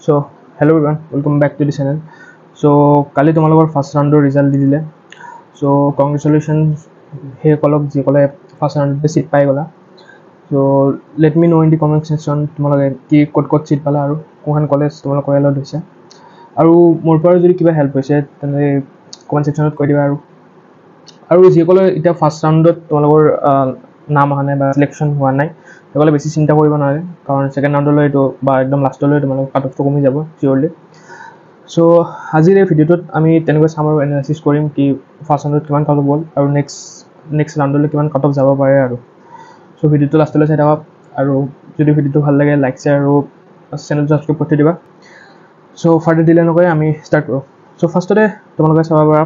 So, hello everyone, welcome back to the channel. So, কালি তোমালোকৰ first ৰাউণ্ডৰ result দি দিলে. So, congratulations সেইসকলক যিসকলে ফাৰ্ষ্ট ৰাউণ্ডতে ছিট পাই গ'লা. So, let me know in the comment section তোমালোকে কি ক'ত ছিট পালা আৰু কোনখন কলেজ তোমালোকৰ এলট হৈছে. আৰু মোৰ পৰা যদি কিবা হেল্প হৈছে তেনে কমেণ্ট ছেকশ্যনত কৈ দিবা আৰু যিসকলে এতিয়া ফাৰ্ষ্ট ৰাউণ্ডত তোমালোকৰ নাম অহা নাই বা চিলেকশ্যন হোৱা নাই সেইসকলে বেছি চিন্তা কৰিব নালাগে, কাৰণ ছেকেণ্ড ৰাউণ্ডলৈ এইটো বা একদম লাষ্টলৈ তোমালোকৰ কাট অফটো কমি যাব চিয়'ৰলি. চ' আজিৰ এই ভিডিঅ'টোত আমি তেনেকৈ চাম আৰু এনালাইচিছ কৰিম কি ফাৰ্ষ্ট ৰাউণ্ডত কিমান কাট অফ গ'ল আৰু নেক্সট ৰাউণ্ডলৈ কিমান কাট অফ যাব পাৰে আৰু. চ' ভিডিঅ'টো লাষ্টলৈ চাই থাকক আৰু যদি ভিডিঅ'টো ভাল লাগে লাইক শ্বেয়াৰ আৰু চেনেলটো ছাবস্ক্ৰাইব কৰি দিবা. চ' ফাৰ্ডাৰ ডিলে নকৰি আমি ষ্টাৰ্ট কৰোঁ. চ' ফাৰ্ষ্টতে তোমালোকে চাব পাৰা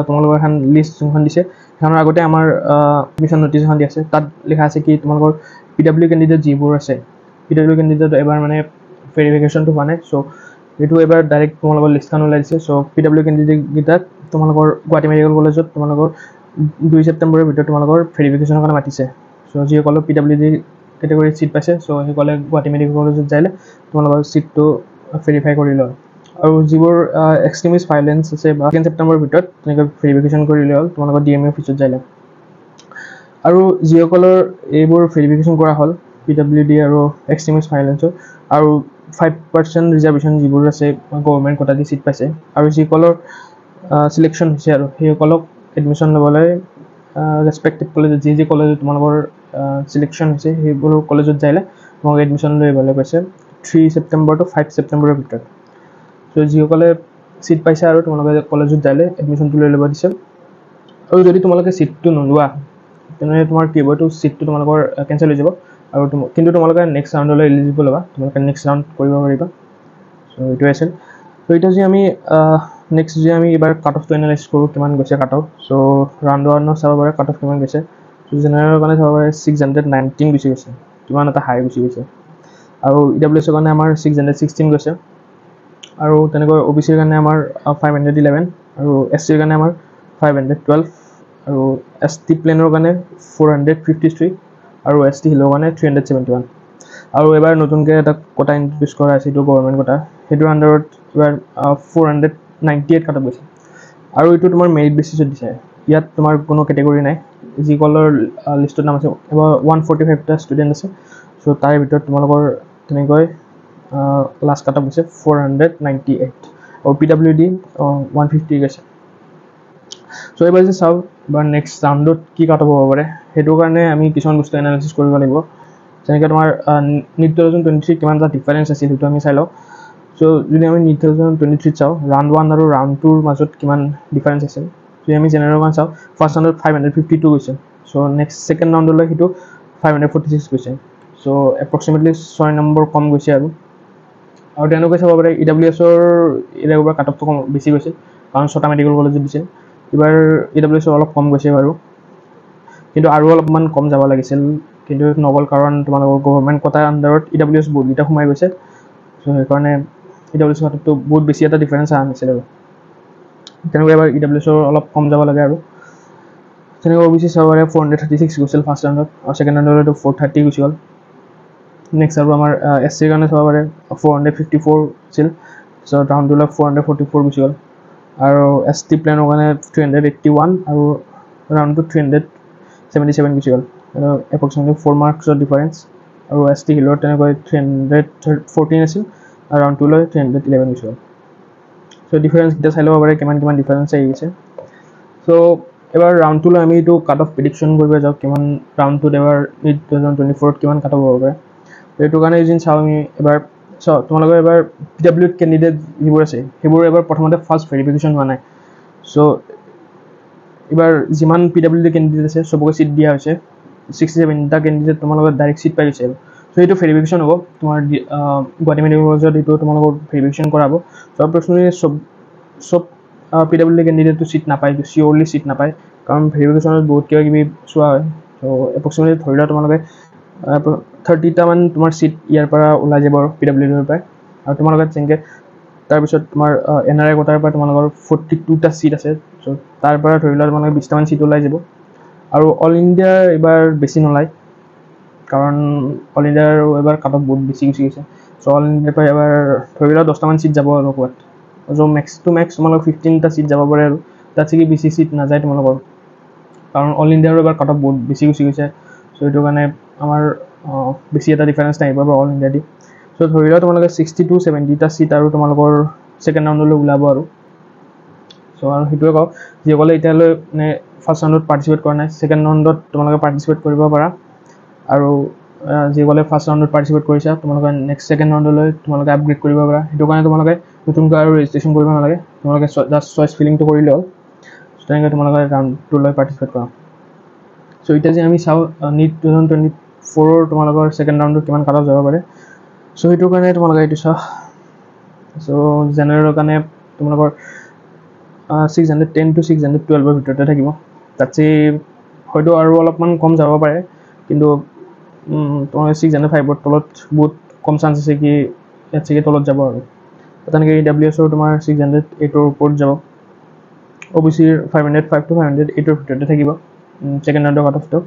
তোমালোকৰ এখন লিষ্ট যোনখন দিছে সেইখনৰ আগতে আমাৰ এডমিশ্যন ন'টিছ এখন দি আছে. তাত লিখা আছে কি তোমালোকৰ PW কেণ্ডিডেট যিবোৰ আছে PW কেণ্ডিডেট এবাৰ মানে ভেৰিফিকেশ্যনটো হোৱা নাই. চ' এইটো এবাৰ ডাইৰেক্ট তোমালোকৰ লিষ্টখন ওলাই দিছে. চ' PW কেণ্ডিডেটকেইটাক তোমালোকৰ গুৱাহাটী মেডিকেল কলেজত তোমালোকৰ 2 ছেপ্টেম্বৰৰ ভিতৰত তোমালোকৰ ভেৰিফিকেশ্যনৰ কাৰণে মাতিছে. চ' যিসকলে PWD কেটেগৰীত ছিট পাইছে চ' সেইসকলে গুৱাহাটী মেডিকেল কলেজত যাইলে তোমালোকৰ ছিটটো ভেৰিফাই কৰি লয়. আৰু যিবোৰ এক্সট্ৰিমিষ্ট ভাইলেঞ্চ আছে বা 2 ছেপ্টেম্বৰৰ ভিতৰত তেনেকৈ ভেৰিফিকেশ্যন কৰিলে হ'ল তোমালোকৰ DMA অফিচত যাইলে. আৰু যিসকলৰ এইবোৰ ভেৰিফিকেশ্যন কৰা হ'ল PWD আৰু এক্সট্ৰিমিষ্ট ভাইলেঞ্চৰ আৰু 5% ৰিজাৰ্ভেশ্যন যিবোৰ আছে গভৰ্ণমেণ্ট কোটা দি ছিট পাইছে আৰু যিসকলৰ চিলেকশ্যন হৈছে আৰু সেইসকলক এডমিশ্যন ল'বলৈ ৰেচপেক্টিভ কলেজত যি কলেজত তোমালোকৰ চিলেকশ্যন হৈছে সেইবোৰ কলেজত যাইলে তোমালোকে এডমিশ্যন লৈ আহিবলৈ কৈছে 3 ছেপ্টেম্বৰ টু 5 ছেপ্টেম্বৰৰ ভিতৰত. চ' যিসকলে ছিট পাইছে আৰু তোমালোকে কলেজত যাইলে এডমিশ্যনটো লৈ ল'ব দিছে. আৰু যদি তোমালোকে ছিটটো নোলোৱা তেনেহ'লে তোমাৰ কি হ'ব, এইটো ছিটটো তোমালোকৰ কেঞ্চেল হৈ যাব আৰু কিন্তু তোমালোকে নেক্সট ৰাউণ্ডলৈ এলিজিবল হ'বা, তোমালোকে নেক্সট ৰাউণ্ড কৰিব পাৰিবা. চ' এইটোৱে আছিল. চ' এতিয়া যদি আমি নেক্সট যদি আমি এইবাৰ কাট অফটো এনালাইজ কৰোঁ কিমান গৈছে কাট অফ. চ' ৰাউণ্ড 1ত চাব পাৰে কাট অফ কিমান গৈছে. চ' জেনেৰেলৰ কাৰণে চাব পাৰে 619 গুচি গৈছে, কিমান এটা হাই গুচি গৈছে. আৰু EWSৰ কাৰণে আমাৰ 616 গৈছে. আৰু তেনেকৈ OBCৰ কাৰণে আমাৰ 511 আৰু SCৰ কাৰণে আমাৰ 512 আৰু ST প্লেনৰ কাৰণে 453 আৰু ST হিলৰ কাৰণে 371. আৰু এবাৰ নতুনকৈ এটা কোটা ইনট্ৰডিউচ কৰা হৈছে, এইটো গভৰ্ণমেণ্ট কোটা, সেইটোৰ আণ্ডাৰত এবাৰ 498 কাট অফ গৈছে. আৰু এইটো তোমাৰ মেৰিট বেচিছত দিছে, ইয়াত তোমাৰ কোনো কেটেগৰী নাই. যিসকলৰ লিষ্টত নাম আছে এবাৰ 145টা ষ্টুডেণ্ট আছে. চ' তাৰে ভিতৰত তোমালোকৰ তেনেকৈ লাষ্ট কাট অফ গৈছে 498 আৰু PWD 150 গৈছে. চ' এইবাৰ যে চাওঁ বা নেক্সট ৰাউণ্ডত কি কাট অফ হ'ব পাৰে সেইটোৰ কাৰণে আমি কিছুমান বস্তু এনালাইচিছ কৰিব লাগিব. যেনেকৈ তোমাৰ NEET 2023 কিমান এটা ডিফাৰেঞ্চ আছিল সেইটো আমি চাই লওঁ. চ' যদি আমি NEET 2023 চাওঁ ৰাউণ্ড 1 আৰু ৰাউণ্ড 2ৰ মাজত কিমান ডিফাৰেঞ্চ আছিল. যদি আমি জেনেৰেলৰ কাৰণে চাওঁ ফাৰ্ষ্ট ৰাউণ্ডত 552 গৈছে. চ' নেক্সট ছেকেণ্ড ৰাউণ্ডলৈ সেইটো 546 গৈছে. চ' এপ্ৰক্সিমেটলি 6 নম্বৰ কম গৈছে আৰু তেনেকৈ চাব পাৰে EWSৰ এইবাৰ কাট অফটো বেছি গৈছে কাৰণ 6টা মেডিকেল কলেজত দিছে. এইবাৰ EWSৰ অলপ কম গৈছে বাৰু, কিন্তু আৰু অলপমান কম যাব লাগিছিল, কিন্তু নগ'ল কাৰণ তোমালোকৰ গভৰ্ণমেণ্ট কোটাৰ আণ্ডাৰত EWS বহুতকেইটা সোমাই গৈছে. চ' সেইকাৰণে EWS কাট অফটো বহুত বেছি এটা ডিফাৰেঞ্চ অহা নাছিল আৰু তেনেকৈ এবাৰ EWSৰ অলপ কম যাব লাগে. আৰু তেনেকৈ OBC চাব পাৰে 436 গৈছিল ফাৰ্ষ্ট ৰাউণ্ডত আৰু ছেকেণ্ড ৰাউণ্ডলৈতো 430 গুচি গ'ল. নেক্সট আৰু আমাৰ SCৰ কাৰণে চাব পাৰে 454 আছিল. চ' ৰাউণ্ড 2লৈ 444 গুচি গ'ল. আৰু ST প্লেনৰ কাৰণে 381 আৰু ৰাউণ্ড 2 377 গুচি গ'ল. এপ্ৰক্সিমেটলি 4 মাৰ্কছৰ ডিফাৰেঞ্চ. আৰু ST হিলৰ তেনেকৈ 314 আছিল আৰু ৰাউণ্ড 2লৈ 311 গুচি গ'ল. চ' ডিফাৰেঞ্চকেইটা চাই ল'ব পাৰে কিমান ডিফাৰেঞ্চ আহি গৈছে. চ' এবাৰ ৰাউণ্ড 2লৈ আমি এইটো কাট অফ প্ৰেডিকশ্যন কৰিব যাওঁ কিমান ৰাউণ্ড 2ত এবাৰ NEET 2024ত কিমান কাট অফ হ'ব পাৰে. এইটোৰ কাৰণে যদি চাওঁ আমি এবাৰ তোমালোকৰ এবাৰ PW কেণ্ডিডেট যিবোৰ আছে সেইবোৰ এবাৰ প্ৰথমতে ফাৰ্ষ্ট ভেৰিফিকেশ্যন হোৱা নাই. চ' এইবাৰ যিমান PWD কেণ্ডিডেট আছে চবকে ছিট দিয়া হৈছে. 67টা কেণ্ডিডেট তোমালোকৰ ডাইৰেক্ট ছিট পাই গৈছে. চ' সেইটো ভেৰিফিকেশ্যন হ'ব তোমাৰ গুৱাহাটী মেডিকেল কলেজত এইটো তোমালোকৰ ভেৰিফিকেশ্যন কৰাব. চ' প্ৰশ্নই চব PWD কেণ্ডিডেটটো ছিট নাপায়, চিয়'ৰলি ছিট নাপায় কাৰণ ভেৰিফিকেশ্যনত বহুত কিবা কিবি চোৱা হয়. চ' এপ্ৰক্সিমেটলি ধৰি লোৱা তোমালোকে 30টামান তোমাৰ ছিট ইয়াৰ পৰা ওলাই যাব আৰু PWDৰ পৰাই. আৰু তোমালোকে যেনেকৈ তাৰপিছত তোমাৰ NRI কোটাৰ পৰা তোমালোকৰ 42টা ছিট আছে. চ' তাৰ পৰা ধৰি লোৱা তোমালোকে 20টামান ছিট ওলাই যাব. আৰু অল ইণ্ডিয়াৰ এইবাৰ বেছি নোলায় কাৰণ অল ইণ্ডিয়াৰ এইবাৰ কাট অফ বহুত বেছি গুচি গৈছে. চ' অল ইণ্ডিয়াৰ পৰা এবাৰ ধৰি লোৱা 10টামান ছিট যাব আৰু ক'ৰবাত, চ' মেক্স টু মেক্স তোমালোকৰ 15টা ছিট যাব পাৰে আৰু তাতছে কি বেছি ছিট নাযায় তোমালোকৰ, কাৰণ অল ইণ্ডিয়াৰো এবাৰ কাট অফ বহুত বেছি গুচি গৈছে। চ' সেইটো কাৰণে আমাৰ বেছি এটা ডিফাৰেঞ্চ নাহিব বাৰু অল ইণ্ডিয়া দি। চ' ধৰি লোৱা তোমালোকে 60 to 70টা ছিট আৰু তোমালোকৰ ছেকেণ্ড ৰাউণ্ডলৈ ওলাব আৰু। চ' আৰু সেইটোৱে কওঁ, যিসকলে এতিয়ালৈ মানে ফাৰ্ষ্ট ৰাউণ্ডত পাৰ্টিচিপেট কৰা নাই, ছেকেণ্ড ৰাউণ্ডত তোমালোকে পাৰ্টিচিপেট কৰিব পাৰা। আৰু যিসকলে ফাৰ্ষ্ট ৰাউণ্ডত পাৰ্টিচিপেট কৰিছা, তোমালোকে নেক্সট ছেকেণ্ড ৰাউণ্ডলৈ তোমালোকে আপগ্ৰেড কৰিব পাৰা। সেইটো কাৰণে তোমালোকে নতুনকৈ আৰু ৰেজিষ্ট্ৰেশ্যন কৰিব নালাগে, তোমালোকে জাষ্ট চইচ ফিলিংটো কৰিলে হ'ল। চ' তেনেকৈ তোমালোকে ৰাউণ্ডটোলৈ পাৰ্টিচিপেট কৰা। চ' এতিয়া যে আমি চাওঁ NEET 2024 তোমালোকৰ ছেকেণ্ড ৰাউণ্ডত কিমান কাট অফ যাব পাৰে। চ' সেইটোৰ কাৰণে তোমালোকে এইটো চোৱা। চ' জেনেৰেলৰ কাৰণে তোমালোকৰ 610 to 612ৰ ভিতৰতে থাকিব, তাতছে হয়তো আৰু অলপমান কম যাব পাৰে, কিন্তু তোমালোকে 605ৰ তলত বহুত কম চান্স আছে কি ইয়াত চাগে তলত যাব আৰু। তেনেকৈ AWSৰ তোমাৰ 608ৰ ওপৰত যাব, OBCৰ 505 to 508ৰ ভিতৰতে থাকিব ছেকেণ্ড ৰাউণ্ডৰ কাট অফটো,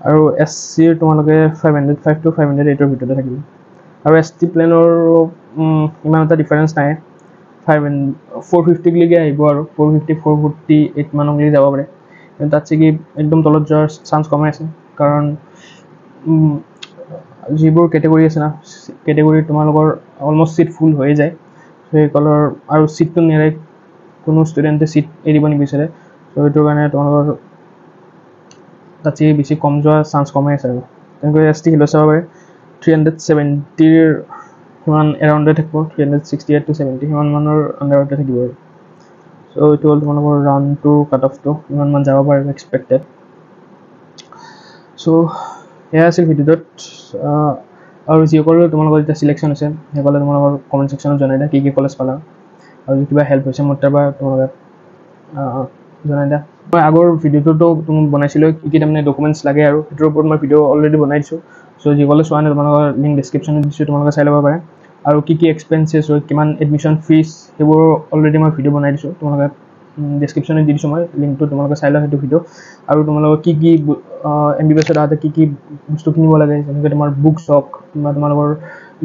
আৰু SCৰ তোমালোকে 505 to 508ৰ ভিতৰতে থাকিব। আৰু ST প্লেনৰো ইমান এটা ডিফাৰেঞ্চ নাই, 450লৈকে আহিব আৰু 450 448 মানলৈকে যাব পাৰে, কিন্তু তাত চাগে একদম তলত যোৱাৰ চান্স কমাই আছে, কাৰণ যিবোৰ কেটেগৰী আছে না, কেটেগৰীত তোমালোকৰ অলমষ্ট ছিট ফুল হৈয়ে যায়। চ' সেইসকলৰ আৰু ছিটটো নেৰে, কোনো ষ্টুডেণ্টে ছিট এৰিব নিবিচাৰে। চ' সেইটোৰ কাৰণে তোমালোকৰ তাতছে বেছি কম যোৱাৰ চান্স কমাই আছে আৰু। তেনেকৈ ST হিলত চাব পাৰে 370ৰ সিমান এৰাউণ্ডে থাকিব, 368 to 70 সিমান মানৰ আণ্ডাৰতে থাকিব আৰু। চ' এইটো হ'ল তোমালোকৰ ৰাউণ্ড 2 কাট অফটো, ইমানমান যাব পাৰে এক্সপেক্টেড। চ' সেয়া আছিল ভিডিঅ'টোত। আৰু যিসকলৰ তোমালোকৰ এতিয়া চিলেকশ্যন হৈছে, সেইসকলে তোমালোকৰ কমেণ্ট ছেকশ্যনত জনাই দিয়া কি কলেজ পালা, আৰু যদি কিবা হেল্প হৈছে মোৰ তাৰপৰা তোমালোকে জনাই দিয়া। মই আগৰ ভিডিঅ'টোতো তুমি বনাইছিলোঁ কি তাৰমানে ডকুমেণ্টছ লাগে, আৰু সেইটোৰ ওপৰত মই ভিডিঅ' অলৰেডি বনাই দিছোঁ। চ' যিসকলে চোৱা নাই তোমালোকৰ লিংক ডিছক্ৰিপশ্যনত দিছোঁ, তোমালোকে চাই ল'ব পাৰে। আৰু কি এক্সপেঞ্চেছ হয়, কিমান এডমিশ্যন ফিজ, সেইবোৰ অলৰেডি মই ভিডিঅ' বনাই দিছোঁ, তোমালোকে ডিছক্ৰিপশ্যনত দি দিছোঁ মই লিংকটো, তোমালোকে চাই লোৱা সেইটো ভিডিঅ'। আৰু তোমালোকৰ কি MBBSত আহোঁতে কি বস্তু কিনিব লাগে, যেনেকৈ তোমাৰ বুকছ হওক বা তোমালোকৰ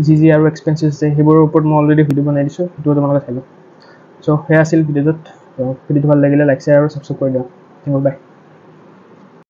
যি আৰু এক্সপেঞ্চেছ আছে, সেইবোৰৰ ওপৰত মই অলৰেডি ভিডিঅ' বনাই দিছোঁ, সেইটো তোমালোকে চাই লোৱা। চ' সেয়া আছিল ভিডিঅ'টোত। ভিডিঅ'টো ভাল লাগিলে লাইক শ্বেয়াৰ আৰু ছাবস্ক্ৰাইব কৰি দিয়া। থেংক ইউ, বাই।